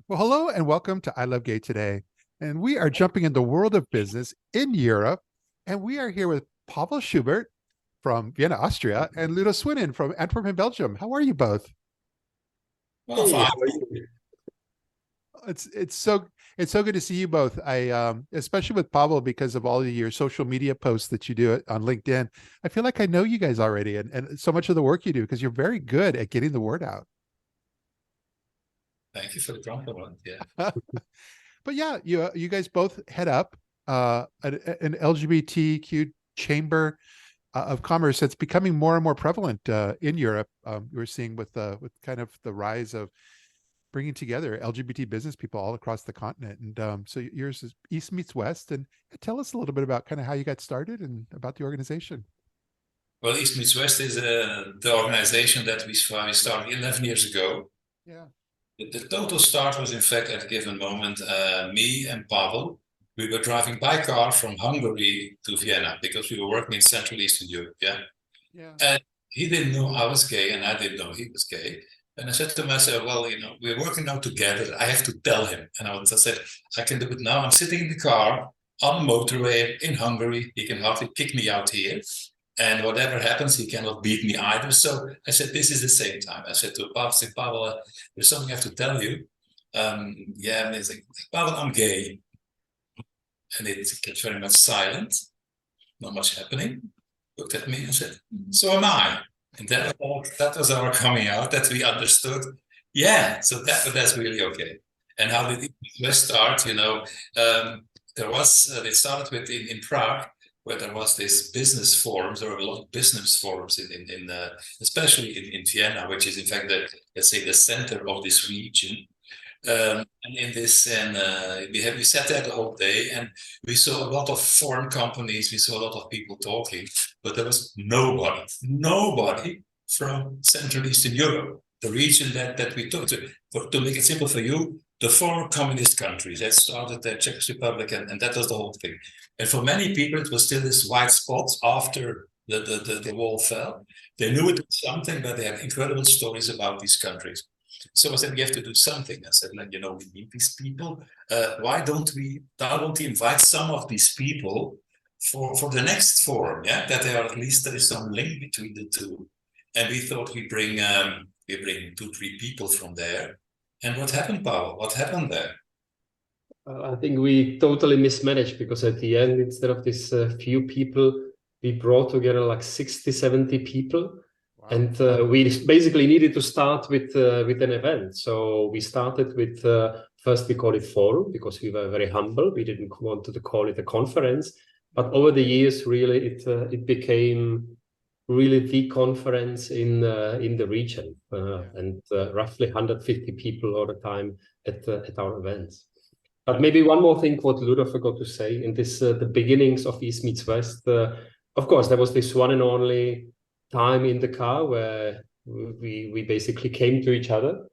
Well, hello and welcome to ILoveGay today. And we are jumping in the world of business in Europe. And we are here with Pavel Subrt from Vienna, Austria, and Ludo Swinnen from Antwerp in Belgium. How are you both? Well, Hey, fine. how are you? It's so good to see you both. I especially with Pavel because of all of your social media posts that you do on LinkedIn. I feel like I know you guys already and so much of the work you do because you're very good at getting the word out. Thank you for the compliment. Yeah. But yeah, you guys both head up an LGBTQ chamber of commerce that's becoming more and more prevalent in Europe. We're seeing with kind of the rise of bringing together LGBT business people all across the continent. And so yours is East meets West. And tell us a little bit about kind of how you got started and about the organization. Well, East Meets West is the organization that we started 11 years ago. Yeah. The total start was, in fact, at a given moment, me and Pavel. We were driving by car from Hungary to Vienna because we were working in Central Eastern Europe. Yeah. Yeah. And he didn't know I was gay, and I didn't know he was gay. And I said to myself, well, we're working now together. I have to tell him. And I said, I can do it now. I'm sitting in the car on the motorway in Hungary. He can hardly kick me out here. And whatever happens, he cannot beat me either. So I said, this is the same time. I said to Pavel, Pavel, there's something I have to tell you. Yeah, and he's like, Pavel, I'm gay. And it kept very much silent. Not much happening. Looked at me and said, so am I. And that was our coming out, that we understood. Yeah, so that's really okay. And how did it start? It started with in Prague, where there was this business forums. There were a lot of business forums especially in Vienna, which is in fact the center of this region. And we sat there the whole day, and we saw a lot of foreign companies. We saw a lot of people talking, but there was nobody from Central Eastern Europe, the region that we talked to. To make it simple for you, the former communist countries that started the Czech Republic, and that was the whole thing. And for many people, it was still this white spot after the wall fell. They knew it was something, but they had incredible stories about these countries. So I said, we have to do something. I said, we need these people. Why don't we invite some of these people for the next forum? Yeah, that there is some link between the two. And we thought we bring 2-3 people from there. And what happened, Pavel? What happened there? I think we totally mismanaged because at the end, instead of this few people, we brought together like 60, 70 people. Wow. And we basically needed to start with an event. So we started with, first we called it forum because we were very humble. We didn't want to call it a conference. But over the years, really, it became really the conference in the region. And roughly 150 people all the time at our events. But maybe one more thing what Ludo forgot to say in this the beginnings of East meets West. Of course, there was this one and only time in the car where we basically came to each other.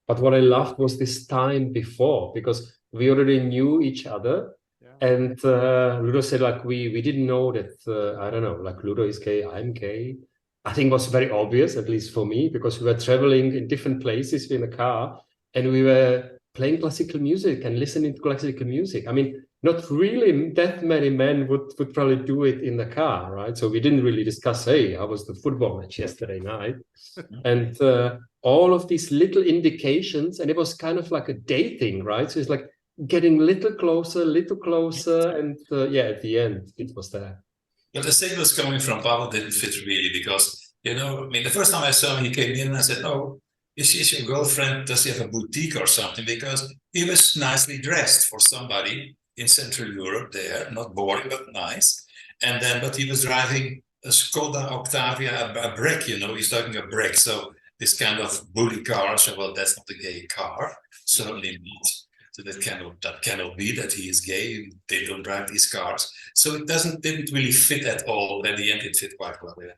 But what I loved was this time before, because we already knew each other. Yeah. And Ludo said, like, we didn't know that, I don't know, like Ludo is gay, I'm gay. I think it was very obvious, at least for me, because we were traveling in different places in a car and we were playing classical music and listening to classical music. I mean, not really that many men would probably do it in the car, right? So we didn't really discuss, hey, how was the football match yesterday night? And all of these little indications, and it was kind of like a dating, right? So it's like getting little closer, and at the end, it was there. But the signals coming from Pavel didn't fit really because, the first time I saw him, he came in and I said, oh, is she your girlfriend? Does he have a boutique or something? Because he was nicely dressed for somebody in Central Europe there, not boring, but nice. But he was driving a Skoda Octavia, a brick, he's talking a brick. So this kind of bully car, so well, that's not a gay car, certainly not. So that cannot be that he is gay. They don't drive these cars. So it didn't really fit at all. At the end, it fit quite well, yeah.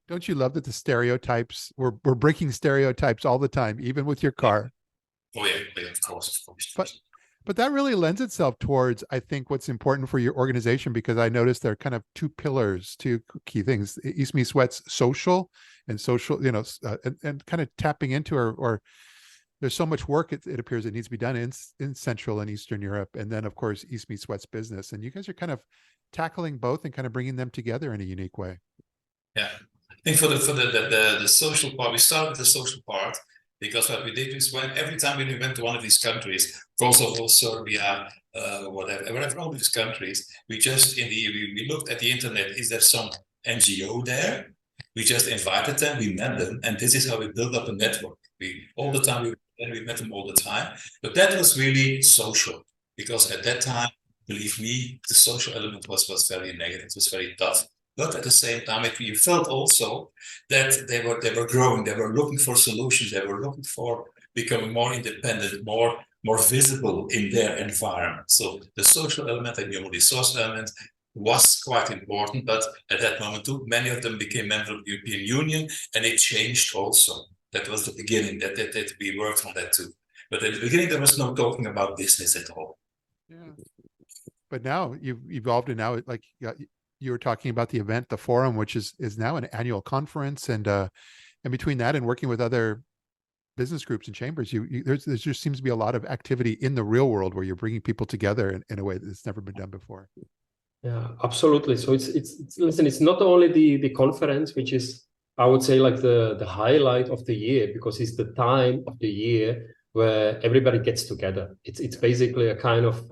Don't you love that the stereotypes, we're breaking stereotypes all the time, even with your car? Oh yeah, of course. But that really lends itself towards, I think, what's important for your organization, because I noticed there are kind of two key things. East meets West, social, and kind of tapping into or there's so much work it appears that needs to be done in Central and Eastern Europe, and then of course East meets West business, and you guys are kind of tackling both and kind of bringing them together in a unique way. Yeah, I think for the social part, we started with the social part because what we did is every time we went to one of these countries, Kosovo, Serbia, whatever, all these countries, we looked at the internet. Is there some NGO there? We just invited them, we met them, and this is how we built up a network. We met them all the time, but that was really social because at that time, believe me, the social element was very negative. It was very tough. But at the same time, you felt also that they were growing. They were looking for solutions. They were looking for becoming more independent, more visible in their environment. So the social element and the human resource element was quite important. But at that moment too, many of them became members of the European Union, and it changed also. That was the beginning. That we worked on that too. But at the beginning, there was no talking about business at all. Yeah. But now you've evolved, and now like you were talking about the event, the forum, which is now an annual conference, and between that and working with other business groups and chambers, there just seems to be a lot of activity in the real world where you're bringing people together in a way that's never been done before. Yeah, absolutely. So it's not only the conference, which is, I would say, like the highlight of the year, because it's the time of the year where everybody gets together. It's basically a kind of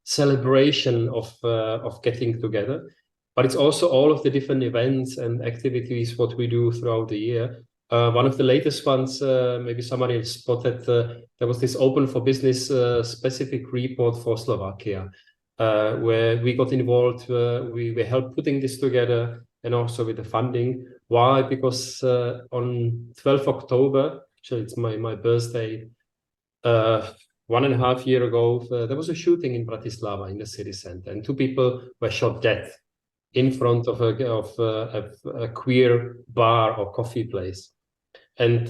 celebration of getting together. But it's also all of the different events and activities what we do throughout the year. One of the latest ones, maybe somebody spotted, there was this Open for Business specific report for Slovakia, where we got involved. We helped putting this together, and also with the funding. Why? Because on 12th October, actually it's my birthday, 1.5 years ago, there was a shooting in Bratislava in the city center, and 2 people were shot dead in front of a queer bar or coffee place. And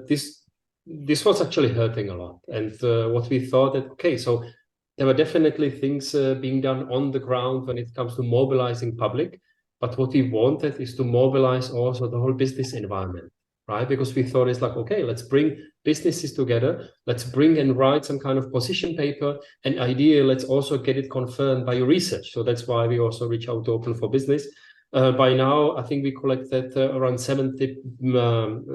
this was actually hurting a lot. And what we thought that, okay, so there were definitely things being done on the ground when it comes to mobilizing public. But what we wanted is to mobilize also the whole business environment, right? Because we thought it's like, okay, let's bring businesses together. Let's bring and write some kind of position paper, and idea, let's also get it confirmed by your research. So that's why we also reach out to Open for Business. By now, I think we collected around 70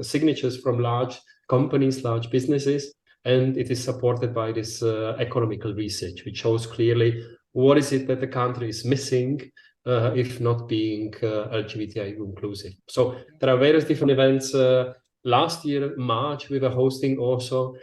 signatures from large companies, large businesses, and it is supported by this economical research, which shows clearly what is it that the country is missing if not being LGBTI inclusive. So there are various different events. Last year, March, we were hosting also,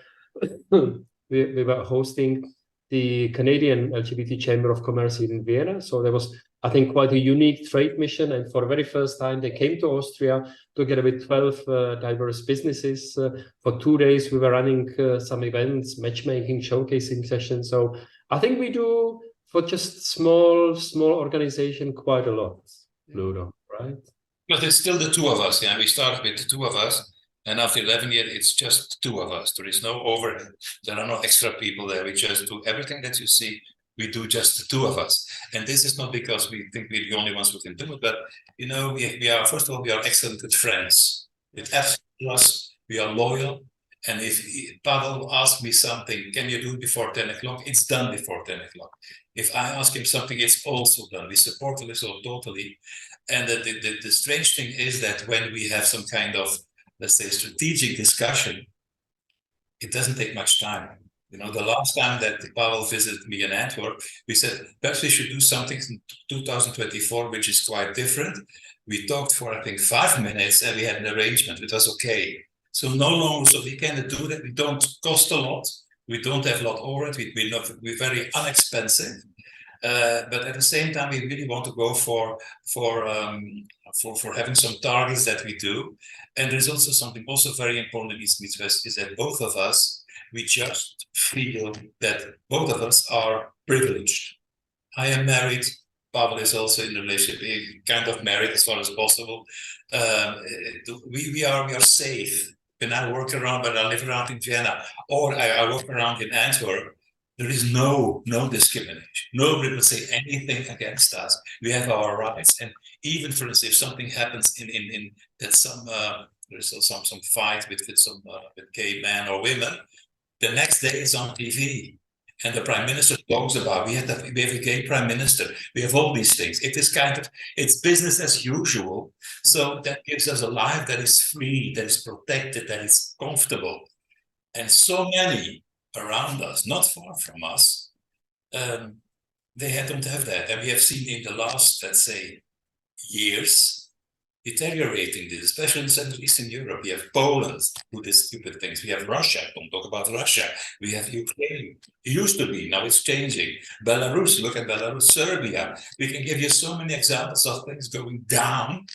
we were hosting the Canadian LGBT Chamber of Commerce in Vienna. So there was, I think, quite a unique trade mission. And for the very first time, they came to Austria together with 12 diverse businesses. For 2 days, we were running some events, matchmaking, showcasing sessions. So I think we do, for just small organization, quite a lot, Ludo, right? But it's still the 2 of us. Yeah, we started with the 2 of us. And after 11 years, it's just 2 of us. There is no overhead. There are no extra people there. We just do everything that you see. We do just the 2 of us. And this is not because we think we're the only ones who can do it, but, you know, we are, first of all, we are excellent with friends. With us, we are loyal. And if Pavel asks me something, can you do it before 10 o'clock? It's done before 10 o'clock. If I ask him something, it's also done. We support the result totally. And the strange thing is that when we have some kind of, let's say, strategic discussion, it doesn't take much time. You know, the last time that Pavel visited me in Antwerp, we said, perhaps we should do something in 2024, which is quite different. We talked for, I think, 5 minutes, and we had an arrangement. It was okay. So no longer, so we can do that. We don't cost a lot. We don't have a lot over it. We're very inexpensive. But at the same time, we really want to go for having some targets that we do. And there's also something also very important in East meets West, is that both of us, we just feel that both of us are privileged. I am married. Pavel is also in a relationship, kind of married as far as possible. We are safe. When I work around, when I live around in Vienna, or I work around in Antwerp, there is no discrimination. Nobody will say anything against us. We have our rights. And even, for instance, if something happens in that there's some fight with gay men or women, The next day it's on TV. And the prime minister talks about, we have a gay prime minister. We have all these things. It is it's business as usual. So that gives us a life that is free, that is protected, that is comfortable. And so many around us, not far from us, they don't have that. And we have seen in the last, let's say, years, deteriorating this, especially in Central Eastern Europe. We have Poland, who did stupid things. We have Russia, don't talk about Russia. We have Ukraine. It used to be, now it's changing. Belarus, look at Belarus, Serbia. We can give you so many examples of things going down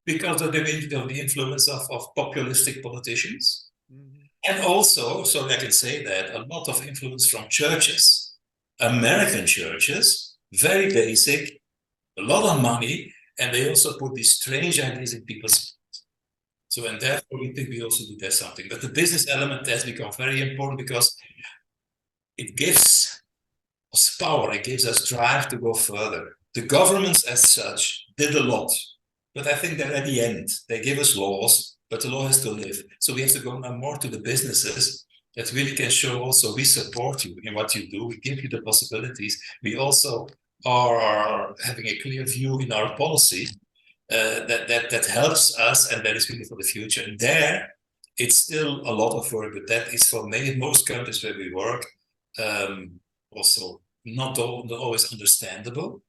because of the influence of populistic politicians. Mm-hmm. And also, so I can say that, a lot of influence from churches. American churches, very basic, a lot of money, and they also put these strange ideas in people's minds. So, and therefore, we think we also do that something. But the business element has become very important because it gives us power, it gives us drive to go further. The governments as such did a lot, but I think they're at the end. They give us laws, but the law has to live. So we have to go now more to the businesses that really can show also, we support you in what you do, we give you the possibilities. We also are having a clear view in our policy that helps us, and that is really for the future. And there, it's still a lot of work, but that is for most countries where we work, also not always understandable.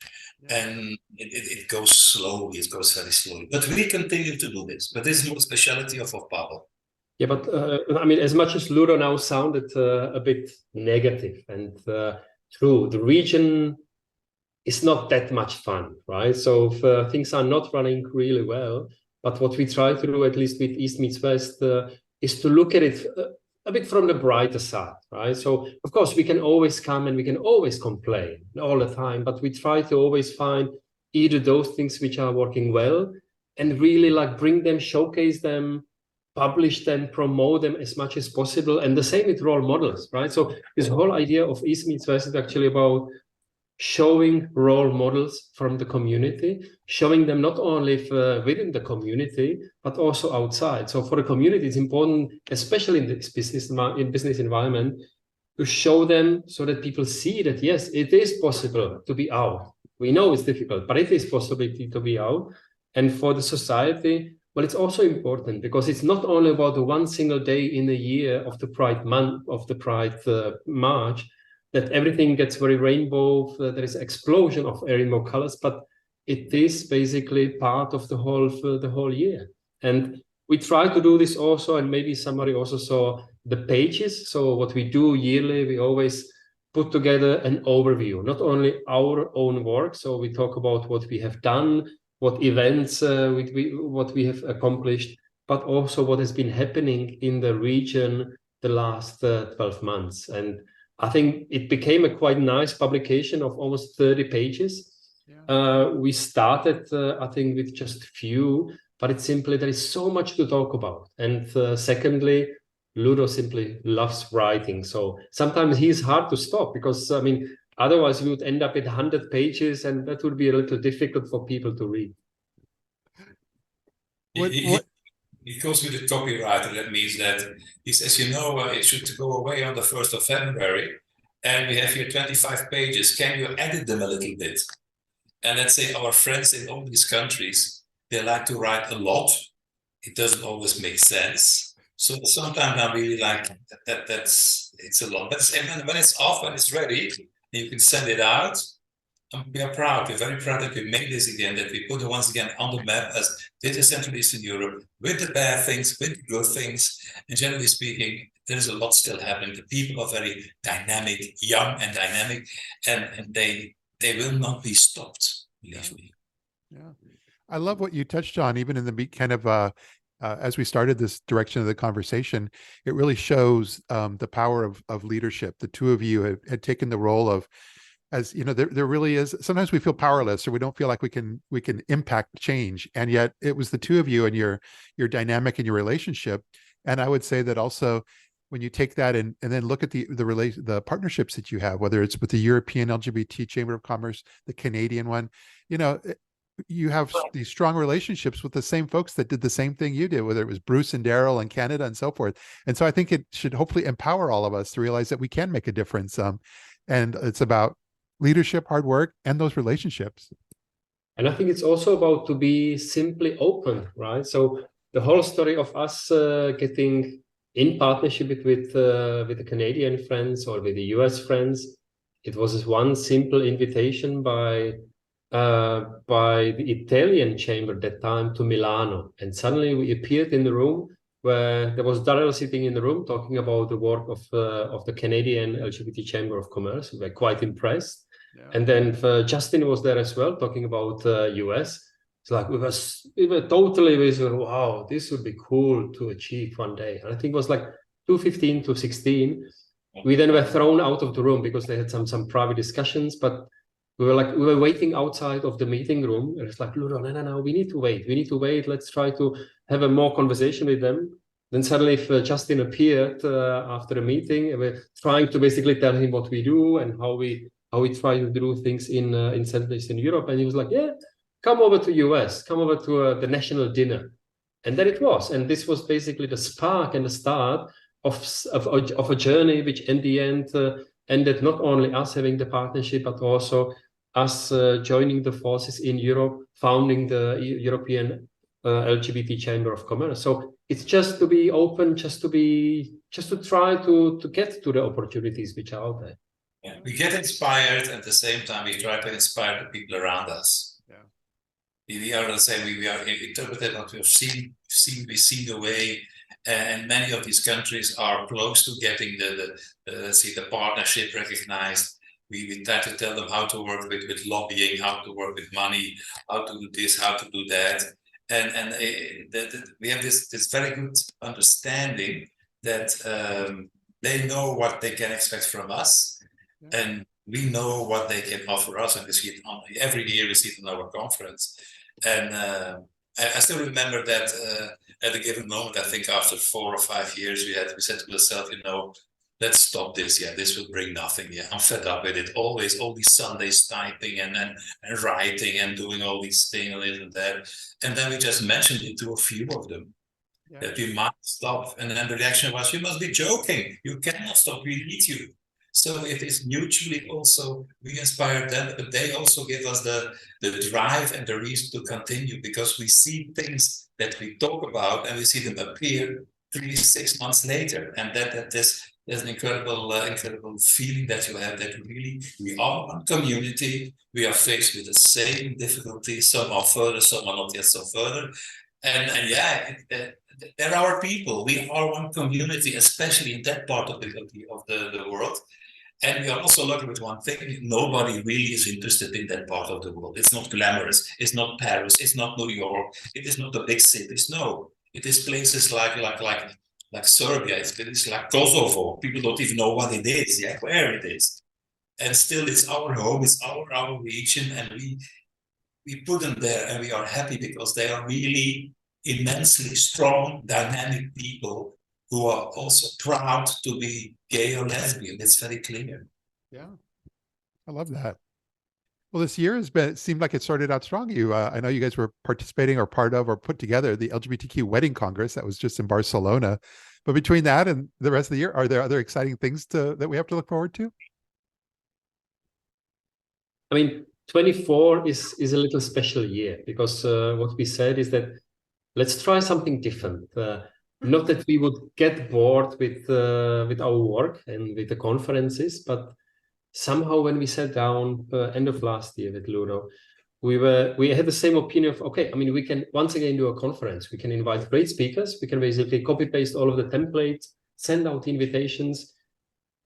And it goes slowly, it goes very slowly. But we continue to do this. But this is more the speciality of Pavel. Yeah, but I mean, as much as Ludo now sounded a bit negative, and true, the region is not that much fun, right? So things are not running really well. But what we try to do, at least with East meets West, is to look at it a bit from the brighter side, right? So, of course, we can always come and we can always complain all the time, but we try to always find either those things which are working well and really like bring them, showcase them, publish them, promote them as much as possible. And the same with role models, right? So this whole idea of East meets West is actually about showing role models from the community, showing them not only within the community, but also outside. So for the community, it's important, especially in this business environment, to show them so that people see that, yes, it is possible to be out. We know it's difficult, but it is possible to be out. And for the society, well, it's also important because it's not only about the one single day in a year of the Pride month, of the Pride March, that everything gets very rainbow, there is an explosion of rainbow colors, but it is basically part of the whole year. And we try to do this also, and maybe somebody also saw the pages. So what we do yearly, we always put together an overview, not only our own work. So we talk about what we have done, what events, what we have accomplished, but also what has been happening in the region the last 12 months. And I think it became a quite nice publication of almost 30 pages. Yeah. We started, I think, with just a few, but it's simply, there is so much to talk about. And secondly, Ludo simply loves writing. So sometimes he's hard to stop because, I mean, otherwise we would end up at 100 pages and that would be a little difficult for people to read. He goes with the copywriter. That means that he says, you know, it should go away on the 1st of February. And we have here 25 pages. Can you edit them a little bit? And let's say our friends in all these countries, they like to write a lot. It doesn't always make sense. So sometimes I really like it's a lot. But when it's off, when it's ready, you can send it out. We are proud. We're very proud that we made this again, that we put it once again on the map as this is Central Eastern Europe, with the bad things, with the good things. And generally speaking, there is a lot still happening. The people are very dynamic, young and dynamic, and they will not be stopped, believe me. Yeah. I love what you touched on, even in the kind of as we started this direction of the conversation. It really shows the power of leadership. The two of you had taken the role of, as you know, there really is, sometimes we feel powerless or we don't feel like we can impact change. And yet it was the two of you and your dynamic and your relationship. And I would say that also when you take that and then look at the partnerships that you have, whether it's with the European LGBT Chamber of Commerce, the Canadian one, you know, you have these strong relationships with the same folks that did the same thing you did, whether it was Bruce and Daryl in Canada and so forth. And so I think it should hopefully empower all of us to realize that we can make a difference. And it's about leadership, hard work, and those relationships. And I think it's also about to be simply open, right? So the whole story of us getting in partnership with the Canadian friends or with the US friends, it was this one simple invitation by the Italian chamber at that time to Milano. And suddenly we appeared in the room where there was Daryl sitting in the room talking about the work of the Canadian LGBT Chamber of Commerce. We were quite impressed. Yeah. And then Justin was there as well, talking about US. It's like we were totally wow, this would be cool to achieve one day. And I think it was like 2015 to 2016. We then were thrown out of the room because they had some private discussions, but we were waiting outside of the meeting room. And it's like, Ludo, no, we need to wait. Let's try to have a more conversation with them. Then suddenly Justin appeared after a meeting, and we're trying to basically tell him what we do and how we try to do things in Central Eastern Europe. And he was like, yeah, come over to US, come over to the national dinner. And then it was. And this was basically the spark and the start of a journey, which in the end ended not only us having the partnership, but also us joining the forces in Europe, founding the European LGBT Chamber of Commerce. So it's just to be open, just to try to get to the opportunities which are out there. Yeah, we get inspired, and at the same time we try to inspire the people around us. Yeah, we are the same. We are interpreted what we've seen. We see the way, and many of these countries are close to getting the partnership recognized. We try to tell them how to work with lobbying, how to work with money, how to do this, how to do that. And we have this very good understanding that they know what they can expect from us, and we know what they can offer us. And we see it every year. We see it in our conference. And I still remember that at a given moment, I think after 4 or 5 years, we said to ourselves, let's stop this. Yeah, this will bring nothing. Yeah, I'm fed up with it. Always, all these Sundays typing and writing and doing all these things and that. And then we just mentioned it to a few of them that we might stop. And then the reaction was, you must be joking. You cannot stop. We need you. So it is mutually also, we inspire them, but they also give us the drive and the reason to continue, because we see things that we talk about and we see them appear 3-6 months later. And there's an incredible feeling that you have, that really we are one community. We are faced with the same difficulties. Some are further, some are not yet so further. And yeah, they're our people. We are one community, especially in that part of the world. And we are also lucky with one thing: nobody really is interested in that part of the world. It's not glamorous. It's not Paris. It's not New York. It is not the big cities. No, it is places like Serbia. It's like Kosovo. People don't even know what it is, where it is. And still, it's our home. It's our region, and we put them there, and we are happy because they are really immensely strong, dynamic people who are also proud to be gay or lesbian. It's very clear. Yeah, I love that. Well, this year it seemed like it started out strong. I know you guys were participating or part of or put together the LGBTQ Wedding Congress that was just in Barcelona. But between that and the rest of the year, are there other exciting things that we have to look forward to? I mean, 24 is a little special year, because what we said is that let's try something different. Not that we would get bored with our work and with the conferences, but somehow when we sat down end of last year with Ludo, we had the same opinion of, okay, I mean, we can once again do a conference. We can invite great speakers. We can basically copy paste all of the templates, send out invitations,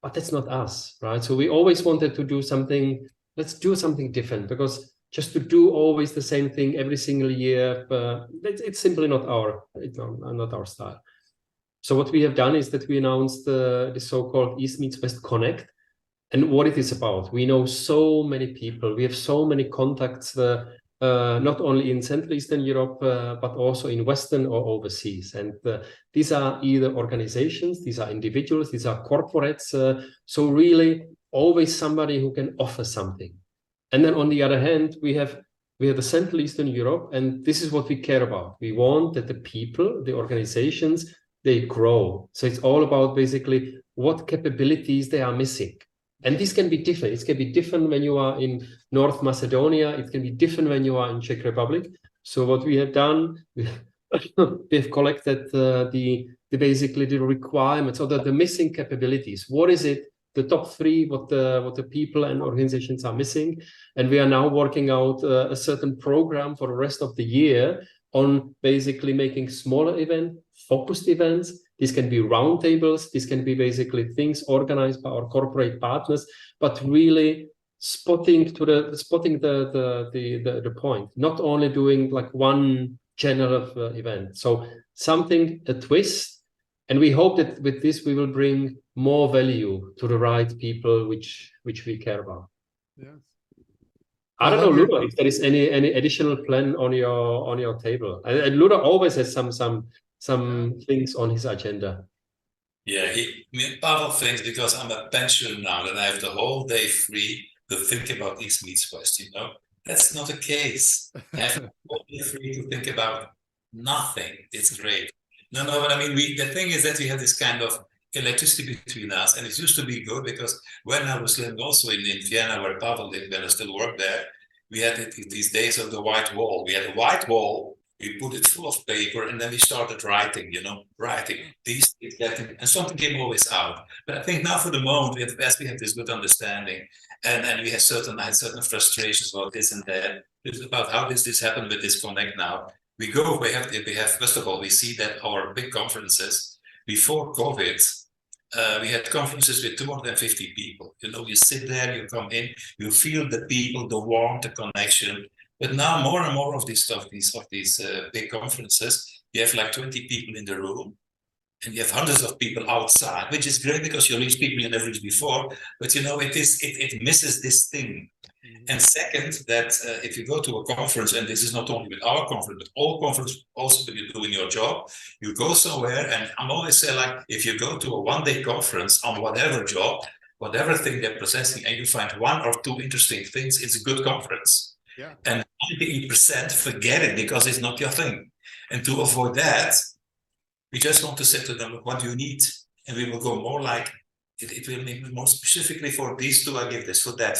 but that's not us, right? So we always wanted to do something. Let's do something different, because just to do always the same thing every single year, it's simply not our style. So what we have done is that we announced the so-called East Meets West Connect, and what it is about. We know so many people. We have so many contacts, not only in Central Eastern Europe, but also in Western or overseas. And these are either organizations, these are individuals, these are corporates. So really always somebody who can offer something. And then on the other hand, we have we are the Central Eastern Europe, and this is what we care about. We want that the people, the organizations, they grow. So it's all about basically what capabilities they are missing. And this can be different. It can be different when you are in North Macedonia. It can be different when you are in Czech Republic. So what we have done, we've collected basically the requirements or the missing capabilities. What is it? The top three, what the people and organizations are missing. And we are now working out a certain program for the rest of the year on basically making smaller events, focused events. This can be roundtables. This can be basically things organized by our corporate partners, but really spotting the point, not only doing like one general event. So something, a twist. And we hope that with this, we will bring more value to the right people, which we care about. Yes. I don't know, Ludo, if there is any additional plan on your table. And Ludo always has some things on his agenda. Yeah, Pavel thinks because I'm a pensioner now that I have the whole day free to think about these meat quests, That's not the case. I have the whole day free to think about nothing. It's great. No, but I mean, the thing is that we have this kind of electricity between us, and it used to be good because when I was living also in Vienna, where Pavel lived, when I still worked there, we had these days of the white wall. We had a white wall, we put it full of paper, and then we started writing, writing. And something came always out. But I think now for the moment, we have this good understanding, and I had certain frustrations about this and that. It's about how does this happen with this Connect now? We have first of all, we see that our big conferences before COVID, we had conferences with 250 people. You sit there, you come in, you feel the people, the warmth, the connection. But now more and more of these big conferences, you have like 20 people in the room, and you have hundreds of people outside, which is great because you reach people you never reached before. But it misses this thing. And second, that if you go to a conference, and this is not only with our conference, but all conferences, also when you're doing your job, you go somewhere, and I'm always saying, like, if you go to a one-day conference on whatever job, whatever thing they're processing, and you find one or two interesting things, it's a good conference. Yeah. And 98% forget it because it's not your thing. And to avoid that, we just want to say to them, what do you need? And we will go more like, it will be more specifically for these two, I give this, for that,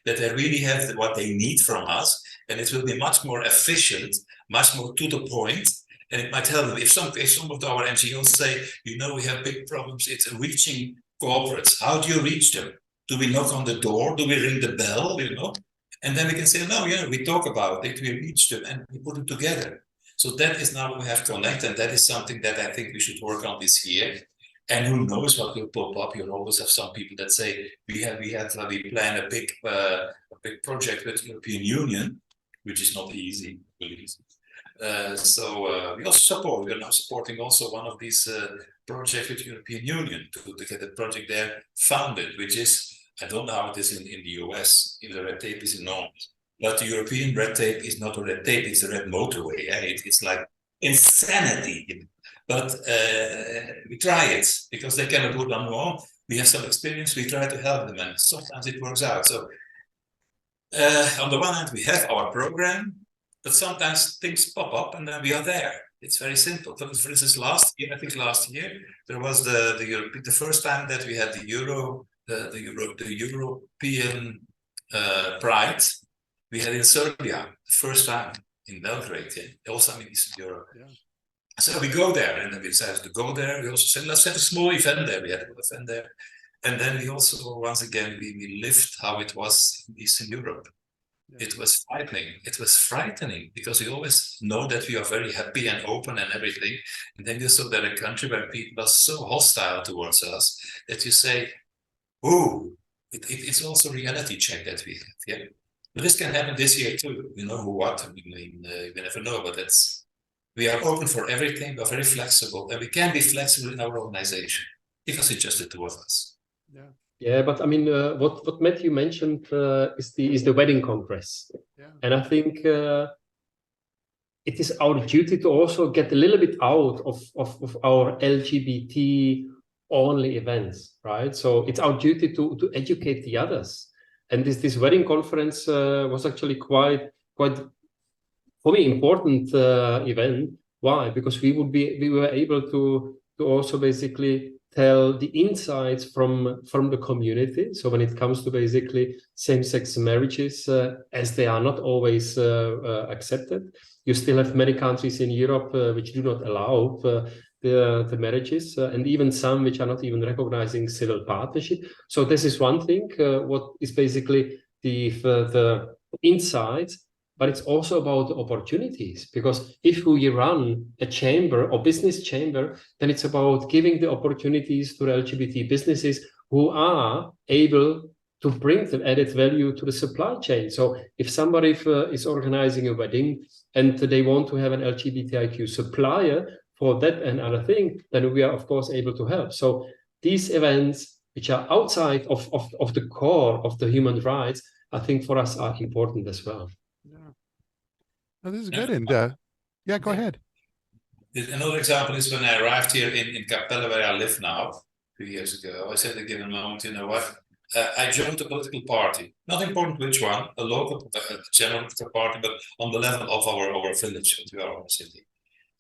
that they really have what they need from us. And it will be much more efficient, much more to the point. And it might help them. If some of our NGOs say, we have big problems, it's reaching corporates. How do you reach them? Do we knock on the door? Do we ring the bell? And then we can say, no, we talk about it, we reach them, and we put them together. So that is now we have Connect, and that is something that I think we should work on this year. And who knows what will pop up? You'll always have some people that say we plan a big project with the European Union, which is not easy, believe me. So we also support. We are now supporting also one of these projects with the European Union to get a project there founded, which is, I don't know how it is in the US, if the red tape is enormous. But the European red tape is not a red tape, it's a red motorway. It's like insanity. But we try it because they cannot do it on their own. We have some experience, we try to help them, and sometimes it works out. So on the one hand, we have our program, but sometimes things pop up and then we are there. It's very simple. For instance, last year, there was the first time that we had the European Pride. We had in Serbia, the first time in Belgrade, also in Eastern Europe. Yeah. So we go there, and then we decided to go there. We also said, let's have a small event there. We had a little event there. And then we also, once again, we lived how it was in Eastern Europe. Yeah. It was frightening. It was frightening because we always know that we are very happy and open and everything. And then you saw that a country where people are so hostile towards us that you say, oh, it's also a reality check that we have. Yeah. But this can happen this year too. We never know, but we are open for everything. We're very flexible, and we can be flexible in our organization because it's just the two of us. Yeah. Yeah, but I mean, what Matthew mentioned is the wedding congress, and I think it is our duty to also get a little bit out of our LGBT only events, right? So it's our duty to educate the others. And this wedding conference was actually quite quite, for me, important event. Why? Because we were able to also basically tell the insights from the community. So when it comes to basically same-sex marriages, as they are not always accepted, you still have many countries in Europe which do not allow the marriages, and even some which are not even recognizing civil partnership. So this is one thing, what is basically the insights. But it's also about opportunities, because if we run a chamber or business chamber, then it's about giving the opportunities to the LGBT businesses who are able to bring the added value to the supply chain. So if somebody is organizing a wedding and they want to have an LGBTIQ supplier for that and other thing, then we are of course able to help. So these events, which are outside of the core of the human rights, I think for us are important as well. Oh, this is good. And yeah, go ahead. Another example is when I arrived here in Capelle, where I live now, 2 years ago. I said at a given moment, you know what? I joined a political party. Not important which one, a local, general party, but on the level of our village, our city.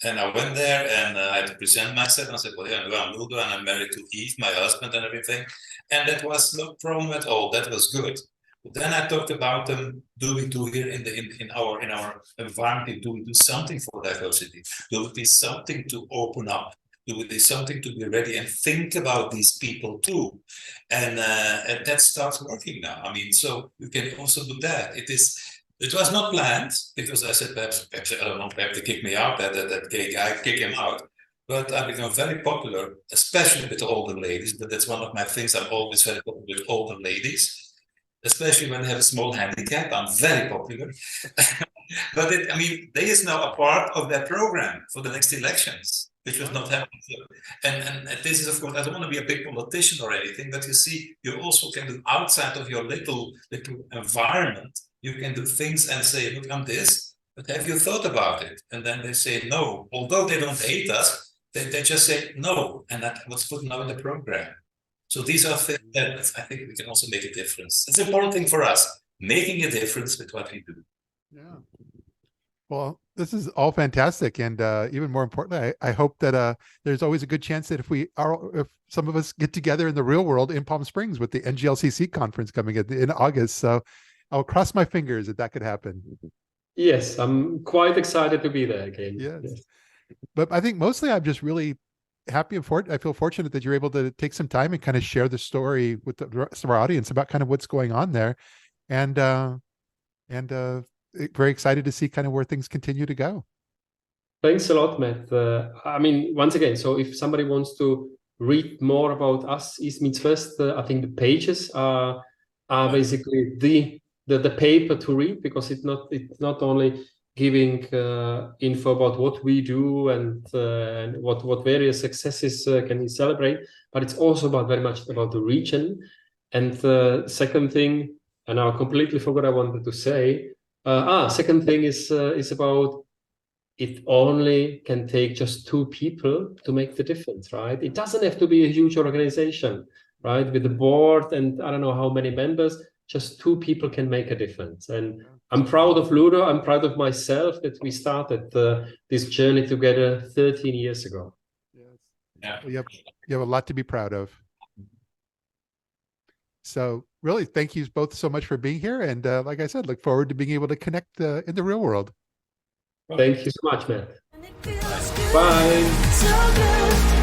And I went there and I had to present myself. And I said, well, yeah, I'm Ludo and I'm married to Eve, my husband, and everything. And that was no problem at all. That was good. Then I talked about them. Do we do here in our environment? Do we do something for diversity? Do we do something to open up? Do we do something to be ready and think about these people too? And that starts working now. I mean, so you can also do that. It was not planned, because I said perhaps I don't know, perhaps they kick me out. That gay guy, kick him out. But I become very popular, especially with the older ladies. But that's one of my things. I'm always very popular with older ladies. Especially when they have a small handicap, I'm very popular. But they is now a part of their program for the next elections, which was not happening. And this is, of course, I don't want to be a big politician or anything, but you see, you also can do outside of your little environment. You can do things and say, look, I'm this, but have you thought about it? And then they say no. Although they don't hate us, they just say no. And that was put now in the program. So these are things that I think we can also make a difference. It's an important thing for us, making a difference with what we do. Yeah. Well, this is all fantastic. And even more importantly, I hope that there's always a good chance that if some of us get together in the real world in Palm Springs with the NGLCC conference coming in August. So I'll cross my fingers that could happen. Yes, I'm quite excited to be there again. Yes. But I think mostly I'm just really happy and I feel fortunate that you're able to take some time and kind of share the story with the rest of our audience about kind of what's going on there, and very excited to see kind of where things continue to go. Thanks a lot, Matt. Once again, so if somebody wants to read more about us, East Meets West, I think the pages are basically the paper to read, because it's not only giving info about what we do and what various successes can we celebrate, but it's also very much about the region. And the second thing, and I completely forgot I wanted to say, second thing is about, it only can take just 2 people to make the difference, right? It doesn't have to be a huge organization, right? With the board and I don't know how many members, just 2 people can make a difference. And I'm proud of Ludo. I'm proud of myself that we started this journey together 13 years ago. Yes. Yeah. You have a lot to be proud of. So really, thank you both so much for being here. And like I said, look forward to being able to connect in the real world. Thank you so much, Matt. Bye.